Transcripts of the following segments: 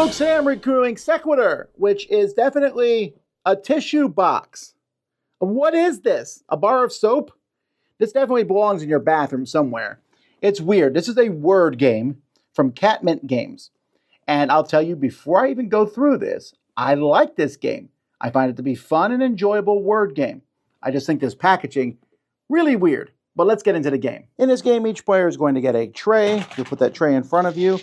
Folks, today I'm reviewing Sequitur, which is definitely a tissue box. What is this? A bar of soap? This definitely belongs in your bathroom somewhere. It's weird. This is a word game from Catmint Games. And I'll tell you, before I even go through this, I like this game. I find it to be fun and enjoyable word game. I just think this packaging really weird. But let's get into the game. In this game, each player is going to get a tray. You'll put that tray in front of you,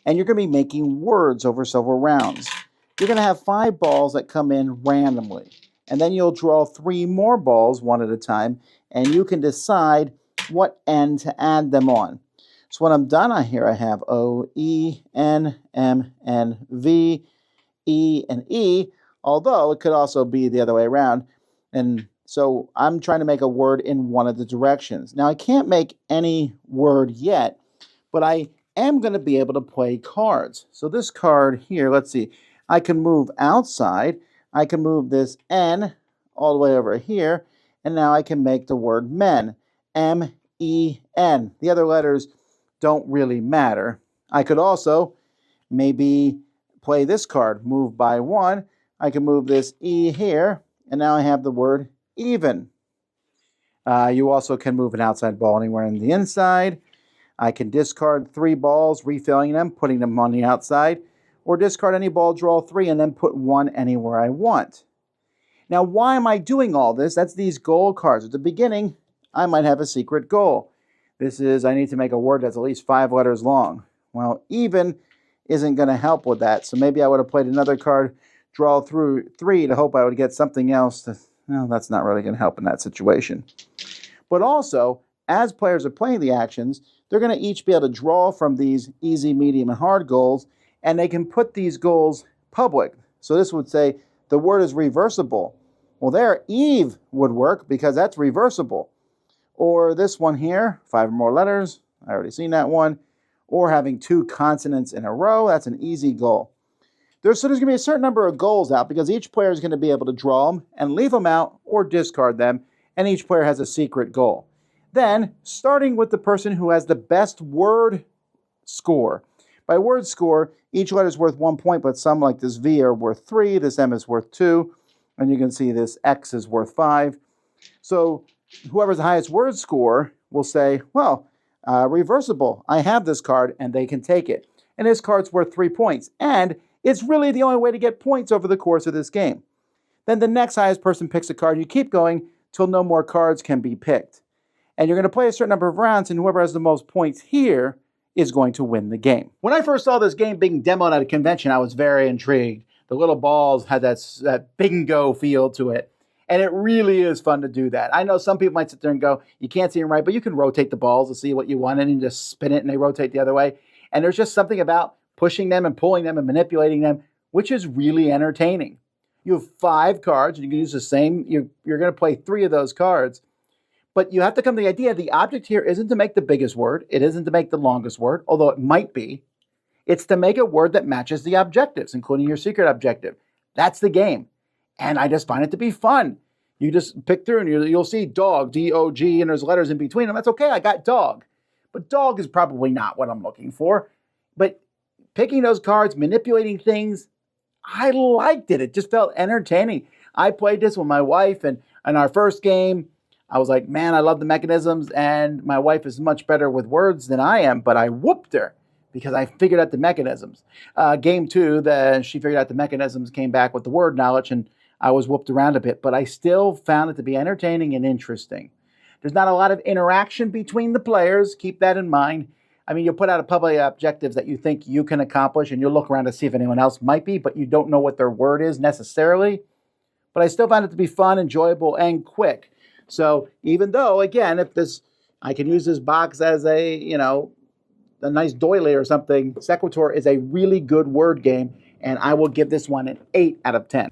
and you're going to be making words over several rounds. You're going to have 5 balls that come in randomly, and then you'll draw 3 more balls one at a time, and you can decide what end to add them on. So when I'm done, I have O, E, N, M, N, V, E, and E, although it could also be the other way around. And so I'm trying to make a word in one of the directions. Now, I can't make any word yet, but I am going to be able to play cards. So this card here, let's see, I can move outside. I can move this N all the way over here, and now I can make the word men, M-E-N. The other letters don't really matter. I could also maybe play this card, move by 1. I can move this E here, and now I have the word even. You also can move an outside ball anywhere on the inside. I can discard 3 balls, refilling them, putting them on the outside, or discard any ball, draw 3, and then put 1 anywhere I want. Now, why am I doing all this? That's these goal cards. At the beginning, I might have a secret goal. This is, I need to make a word that's at least 5 letters long. Well, even isn't going to help with that, so maybe I would have played another card, draw through 3 to hope I would get something else. Well, that's not really going to help in that situation. But also, as players are playing the actions, they're going to each be able to draw from these easy, medium, and hard goals, and they can put these goals public. So this would say the word is reversible. Well, there, Eve would work because that's reversible. Or this one here, 5 or more letters. I already seen that one. Or having 2 consonants in a row. That's an easy goal. So there's going to be a certain number of goals out because each player is going to be able to draw them and leave them out or discard them, and each player has a secret goal. Then, starting with the person who has the best word score. By word score, each letter is worth 1 point, but some like this V are worth 3, this M is worth 2, and you can see this X is worth 5. So whoever's the highest word score will say, well, reversible, I have this card, and they can take it. And this card's worth 3 points, and it's really the only way to get points over the course of this game. Then the next highest person picks a card. You keep going till no more cards can be picked. And you're going to play a certain number of rounds, and whoever has the most points here is going to win the game. When I first saw this game being demoed at a convention, I was very intrigued. The little balls had that bingo feel to it. And it really is fun to do that. I know some people might sit there and go, you can't see them right, but you can rotate the balls to see what you want, and you just spin it and they rotate the other way. And there's just something about pushing them and pulling them and manipulating them, which is really entertaining. You have 5 cards, and you can use the same, you're going to play 3 of those cards, but you have to come to the idea the object here isn't to make the biggest word, it isn't to make the longest word, although it might be. It's to make a word that matches the objectives, including your secret objective. That's the game, and I just find it to be fun. You just pick through, and you'll see dog, D-O-G, and there's letters in between them. That's okay, I got dog. But dog is probably not what I'm looking for. But picking those cards, manipulating things, I liked it. It just felt entertaining. I played this with my wife, and in our first game, I was like, man, I love the mechanisms, and my wife is much better with words than I am, but I whooped her because I figured out the mechanisms. Game 2, she figured out the mechanisms, came back with the word knowledge, and I was whooped around a bit, but I still found it to be entertaining and interesting. There's not a lot of interaction between the players. Keep that in mind. I mean, you'll put out a public objectives that you think you can accomplish, and you'll look around to see if anyone else might be, but you don't know what their word is necessarily. But I still found it to be fun, enjoyable, and quick. So even though, again, I can use this box as a nice doily or something, Sequitur is a really good word game, and I will give this one an 8 out of 10.